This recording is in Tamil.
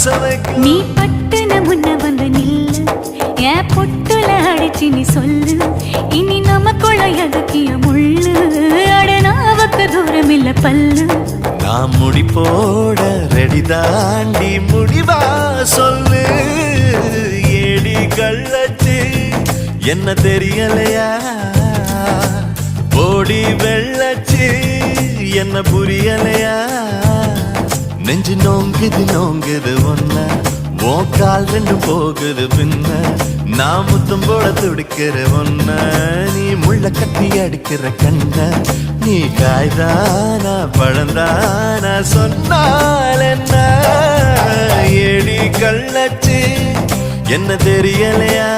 நீ பட்டுன முன்ன வந்து நில்லு என் பொட்டுல அடிச்சு நீ சொல்லு இனி நமக்குள்ள எதுக்கிய முள்ளு அடனாவுக்கு தூரம் இல்ல பல்லு நான் முடி போட ரெடி தாண்டி முடிவா சொல்லு ஏடி கள்ளச்சு என்ன தெரியலையா ஓடி வெள்ளச்சு என்ன புரியலையா நெஞ்சு நோங்குது ஒன்ன உன் கால் ரெண்டு போகுது பின்ன நான் முத்தம் போட துடிக்கிற ஒன்ன நீ முள்ள கட்டி அடிக்கிற கண்ண நீ காய்தானா பழந்தானா சொன்னால் என்ன ஏடி கள்ளச்சு என்ன தெரியலையா